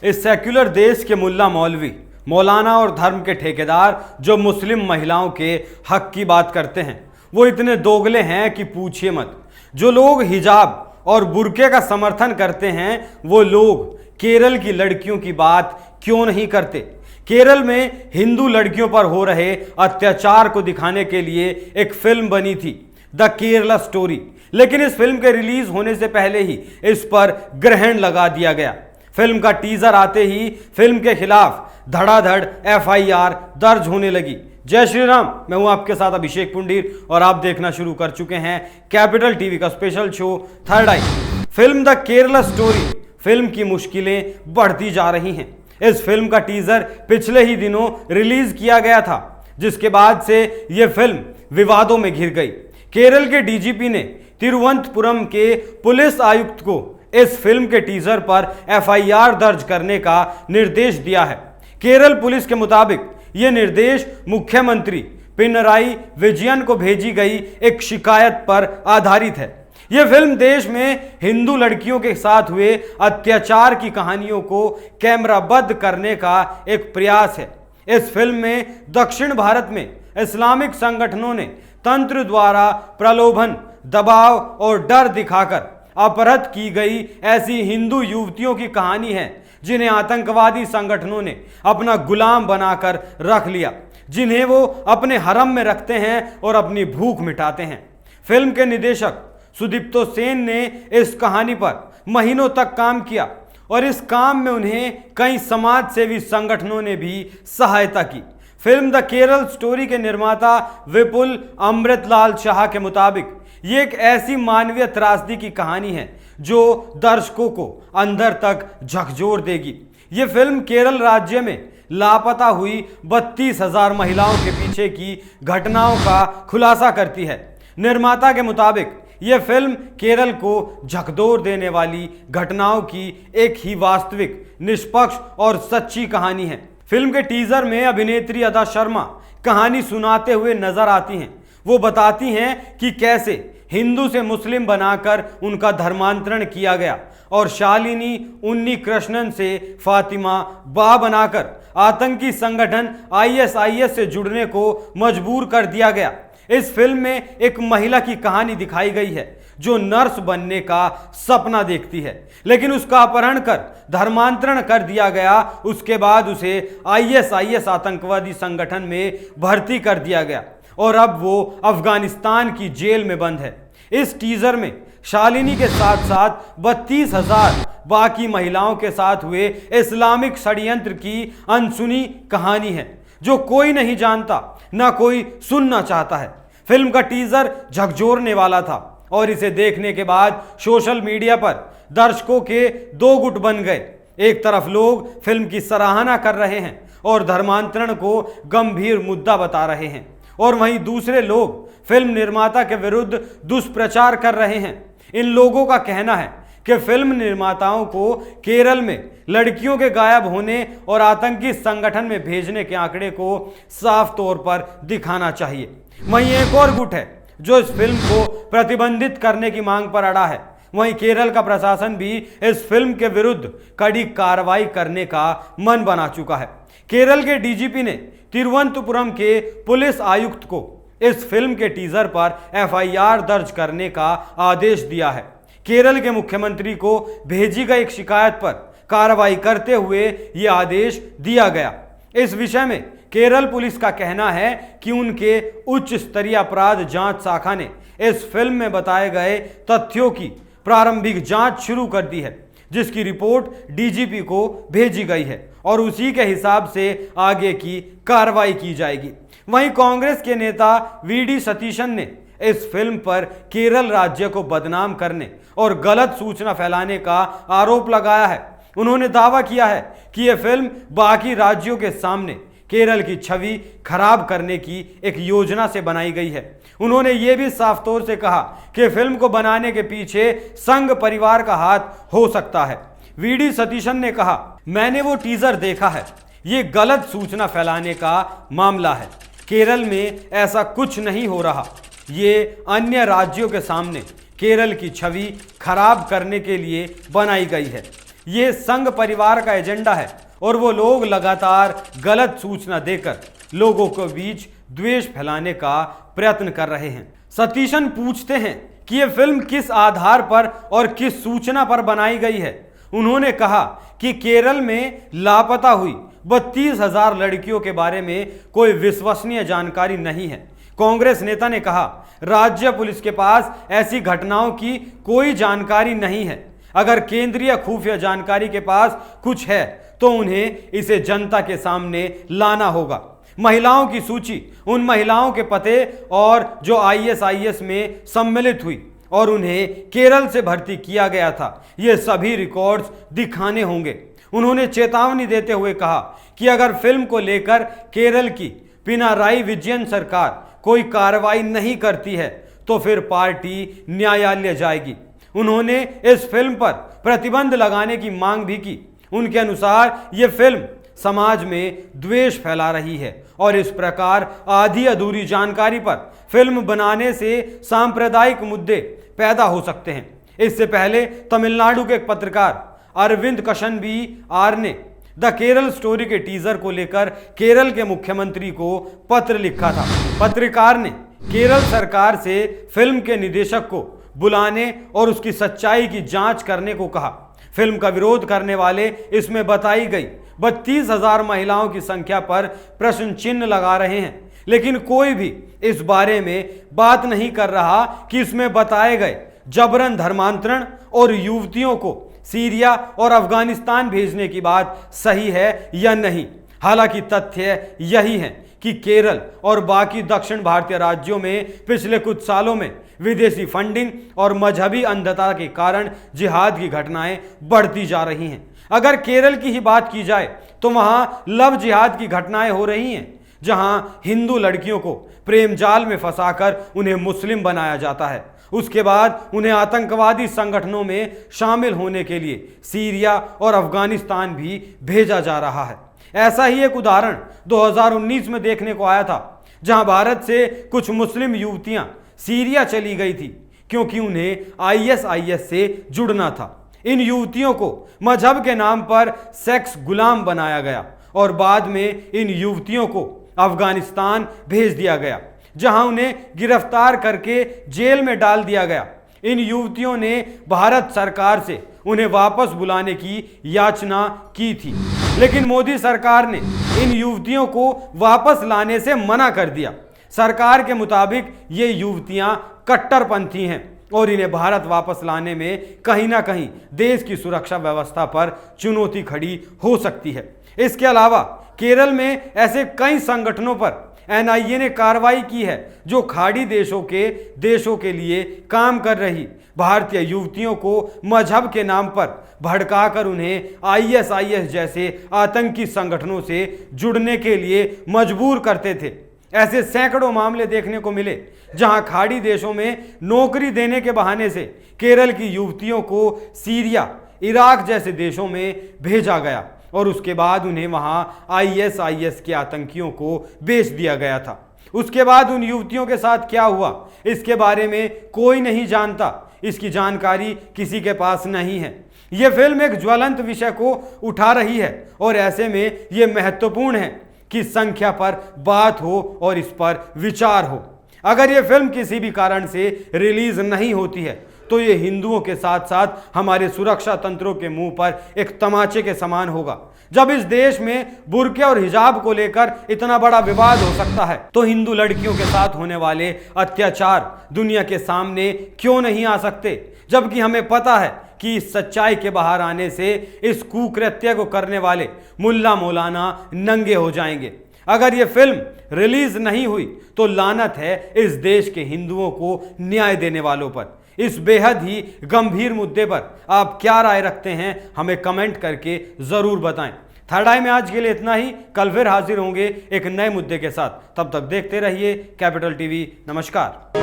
इस सेक्युलर देश के मुल्ला मौलवी, मौलाना और धर्म के ठेकेदार जो मुस्लिम महिलाओं के हक की बात करते हैं वो इतने दोगले हैं कि पूछिए मत। जो लोग हिजाब और बुर्के का समर्थन करते हैं वो लोग केरल की लड़कियों की बात क्यों नहीं करते। केरल में हिंदू लड़कियों पर हो रहे अत्याचार को दिखाने के लिए एक फिल्म बनी थी, द केरला स्टोरी, लेकिन इस फिल्म के रिलीज होने से पहले ही इस पर ग्रहण लगा दिया गया। फिल्म का टीजर आते ही फिल्म के खिलाफ धड़ाधड़ FIR दर्ज होने लगी। जय श्री राम, मैं हूं आपके साथ अभिषेक पुंडीर और आप देखना शुरू कर चुके हैं कैपिटल टीवी का special show third I. Film the Kerala story film की मुश्किलें बढ़ती जा रही हैं। इस फिल्म का टीजर पिछले ही दिनों रिलीज किया गया था, जिसके बाद से यह फिल्म विवादों में घिर गई। केरल के DGP ने तिरुवनंतपुरम के पुलिस आयुक्त को इस फिल्म के टीजर पर FIR दर्ज करने का निर्देश दिया है। केरल पुलिस के मुताबिक यह निर्देश मुख्यमंत्री पिनराई विजयन को भेजी गई एक शिकायत पर आधारित है। यह फिल्म देश में हिंदू लड़कियों के साथ हुए अत्याचार की कहानियों को कैमराबद्ध करने का एक प्रयास है। इस फिल्म में दक्षिण भारत में इस्लामिक संगठनों ने तंत्र द्वारा प्रलोभन, दबाव और डर दिखाकर अपहृत की गई ऐसी हिंदू युवतियों की कहानी है जिन्हें आतंकवादी संगठनों ने अपना गुलाम बनाकर रख लिया, जिन्हें वो अपने हरम में रखते हैं और अपनी भूख मिटाते हैं। फिल्म के निदेशक सुदीप्तो सेन ने इस कहानी पर महीनों तक काम किया और इस काम में उन्हें कई समाज सेवी संगठनों ने भी सहायता की। फिल्म द केरल स्टोरी के निर्माता विपुल अमृतलाल शाह के मुताबिक ये एक ऐसी मानवीय त्रासदी की कहानी है जो दर्शकों को अंदर तक झकझोर देगी। ये फिल्म केरल राज्य में लापता हुई 32,000 महिलाओं के पीछे की घटनाओं का खुलासा करती है। निर्माता के मुताबिक यह फिल्म केरल को झकझोर देने वाली घटनाओं की एक ही वास्तविक, निष्पक्ष और सच्ची कहानी है। फिल्म के टीजर में अभिनेत्री अदा शर्मा कहानी सुनाते हुए नजर आती हैं। वो बताती हैं कि कैसे हिंदू से मुस्लिम बनाकर उनका धर्मांतरण किया गया और शालिनी उन्नीकृष्णन से फातिमा बा बनाकर आतंकी संगठन ISIS से जुड़ने को मजबूर कर दिया गया। इस फिल्म में एक महिला की कहानी दिखाई गई है जो नर्स बनने का सपना देखती है, लेकिन उसका अपहरण कर धर्मांतरण कर दिया गया। उसके बाद उसे ISIS आतंकवादी संगठन में भर्ती कर दिया गया और अब वो अफगानिस्तान की जेल में बंद है। इस टीजर में शालिनी के साथ साथ 32,000 बाकी महिलाओं के साथ हुए इस्लामिक षड्यंत्र की अनसुनी कहानी है जो कोई नहीं जानता, ना कोई सुनना चाहता है। फिल्म का टीजर झकझोरने वाला था और इसे देखने के बाद सोशल मीडिया पर दर्शकों के दो गुट बन गए। एक तरफ लोग फिल्म की सराहना कर रहे हैं और धर्मांतरण को गंभीर मुद्दा बता रहे हैं, और वहीं दूसरे लोग फिल्म निर्माता के विरुद्ध दुष्प्रचार कर रहे हैं। इन लोगों का कहना है कि फिल्म निर्माताओं को केरल में लड़कियों के गायब होने और आतंकी संगठन में भेजने के आंकड़े को साफ तौर पर दिखाना चाहिए। वहीं एक और गुट है जो इस फिल्म को प्रतिबंधित करने की मांग पर अड़ा है। वहीं केरल का प्रशासन भी इस फिल्म के विरुद्ध कड़ी कार्रवाई करने का मन बना चुका है। केरल के DGP ने तिरुवनंतपुरम के पुलिस आयुक्त को इस फिल्म के टीजर पर FIR दर्ज करने का आदेश दिया है। केरल के मुख्यमंत्री को भेजी गई एक शिकायत पर कार्रवाई करते हुए यह आदेश दिया गया। इस विषय में केरल पुलिस का कहना है कि उनके उच्च स्तरीय अपराध जांच शाखा ने इस फिल्म में बताए गए तथ्यों की प्रारंभिक जांच शुरू कर दी है, जिसकी रिपोर्ट DGP को भेजी गई है और उसी के हिसाब से आगे की कार्रवाई की जाएगी। वहीं कांग्रेस के नेता VD सतीशन ने इस फिल्म पर केरल राज्य को बदनाम करने और गलत सूचना फैलाने का आरोप लगाया है। उन्होंने दावा किया है कि यह फिल्म बाकी राज्यों के सामने केरल की छवि खराब करने की एक योजना से बनाई गई है। उन्होंने ये भी साफ तौर से कहा कि फिल्म को बनाने के पीछे संघ परिवार का हाथ हो सकता है। VD सतीशन ने कहा, मैंने वो टीजर देखा है, ये गलत सूचना फैलाने का मामला है। केरल में ऐसा कुछ नहीं हो रहा। ये अन्य राज्यों के सामने केरल की छवि खराब करने के लिए बनाई गई है। ये संघ परिवार का एजेंडा है और वो लोग लगातार गलत सूचना देकर लोगों के बीच द्वेष फैलाने का प्रयत्न कर रहे हैं। सतीशन पूछते हैं कि ये फिल्म किस आधार पर और किस सूचना पर बनाई गई है। उन्होंने कहा कि केरल में लापता हुई 32,000 लड़कियों के बारे में कोई विश्वसनीय जानकारी नहीं है। कांग्रेस नेता ने कहा, राज्य पुलिस के पास ऐसी घटनाओं की कोई जानकारी नहीं है। अगर केंद्रीय खुफिया जानकारी के पास कुछ है तो उन्हें इसे जनता के सामने लाना होगा। महिलाओं की सूची उन महिलाओं के पते और जो ISIS में सम्मिलित हुई और उन्हें केरल से भर्ती किया गया था, ये सभी रिकॉर्ड्स दिखाने होंगे। उन्होंने चेतावनी देते हुए कहा कि अगर फिल्म को लेकर केरल की पिनाराई विजयन सरकार कोई कार्रवाई नहीं करती है तो फिर पार्टी न्यायालय जाएगी। उन्होंने इस फिल्म पर प्रतिबंध लगाने की मांग भी की। उनके अनुसार यह फिल्म समाज में द्वेष फैला रही है और इस प्रकार आधी अधूरी जानकारी पर फिल्म बनाने से सांप्रदायिक मुद्दे पैदा हो सकते हैं। इससे पहले तमिलनाडु के एक पत्रकार अरविंद कशनबी ने द केरल स्टोरी के टीजर को लेकर केरल के मुख्यमंत्री को पत्र लिखा था। पत्रकार ने केरल सरकार से फिल्म के निदेशक को बुलाने और उसकी सच्चाई की जांच करने को कहा। फिल्म का विरोध करने वाले इसमें बताई गई 32,000 महिलाओं की संख्या पर प्रश्न चिन्ह लगा रहे हैं, लेकिन कोई भी इस बारे में बात नहीं कर रहा कि इसमें बताए गए जबरन धर्मांतरण और युवतियों को सीरिया और अफगानिस्तान भेजने की बात सही है या नहीं। हालांकि तथ्य यही है कि केरल और बाकी दक्षिण भारतीय राज्यों में पिछले कुछ सालों में विदेशी फंडिंग और मजहबी अंधता के कारण जिहाद की घटनाएं बढ़ती जा रही हैं। अगर केरल की ही बात की जाए तो वहां लव जिहाद की घटनाएं हो रही हैं, जहां हिंदू लड़कियों को प्रेम जाल में फंसाकर उन्हें मुस्लिम बनाया जाता है। उसके बाद उन्हें आतंकवादी संगठनों में शामिल होने के लिए सीरिया और अफगानिस्तान भी भेजा जा रहा है। ऐसा ही एक उदाहरण 2019 में देखने को आया था, जहां भारत से कुछ मुस्लिम युवतियां सीरिया चली गई थी क्योंकि उन्हें ISIS से जुड़ना था। इन युवतियों को मजहब के नाम पर सेक्स गुलाम बनाया गया और बाद में इन युवतियों को अफगानिस्तान भेज दिया गया, जहां उन्हें गिरफ्तार करके जेल में डाल दिया गया। इन युवतियों ने भारत सरकार से उन्हें वापस बुलाने की याचना की थी, लेकिन मोदी सरकार ने इन युवतियों को वापस लाने से मना कर दिया। सरकार के मुताबिक ये युवतियां कट्टरपंथी हैं और इन्हें भारत वापस लाने में कहीं ना कहीं देश की सुरक्षा व्यवस्था पर चुनौती खड़ी हो सकती है। इसके अलावा केरल में ऐसे कई संगठनों पर NIA ने कार्रवाई की है जो खाड़ी देशों के लिए काम कर रही भारतीय युवतियों को मजहब के नाम पर भड़काकर उन्हें ISIS जैसे आतंकी संगठनों से जुड़ने के लिए मजबूर करते थे। ऐसे सैकड़ों मामले देखने को मिले जहां खाड़ी देशों में नौकरी देने के बहाने से केरल की युवतियों को सीरिया, इराक जैसे देशों में भेजा गया और उसके बाद उन्हें वहां ISIS के आतंकियों को बेच दिया गया था। उसके बाद उन युवतियों के साथ क्या हुआ इसके बारे में कोई नहीं जानता, इसकी जानकारी किसी के पास नहीं है। यह फिल्म एक ज्वलंत विषय को उठा रही है और ऐसे में यह महत्वपूर्ण है कि संख्या पर बात हो और इस पर विचार हो। अगर यह फिल्म किसी भी कारण से रिलीज नहीं होती है तो ये हिंदुओं के साथ साथ हमारे सुरक्षा तंत्रों के मुंह पर एक तमाचे के समान होगा। जब इस देश में बुर्के और हिजाब को लेकर इतना बड़ा विवाद हो सकता है तो हिंदू लड़कियों के साथ होने वाले अत्याचार दुनिया के सामने क्यों नहीं आ सकते, जबकि हमें पता है कि इस सच्चाई के बाहर आने से इस कुकृत्य को करने वाले मुल्ला मौलाना नंगे हो जाएंगे। अगर ये फिल्म रिलीज नहीं हुई तो लानत है इस देश के हिंदुओं को न्याय देने वालों पर। इस बेहद ही गंभीर मुद्दे पर आप क्या राय रखते हैं हमें कमेंट करके जरूर बताएं। थर्ड आई में आज के लिए इतना ही। कल फिर हाजिर होंगे एक नए मुद्दे के साथ। तब तक देखते रहिए कैपिटल टीवी। नमस्कार।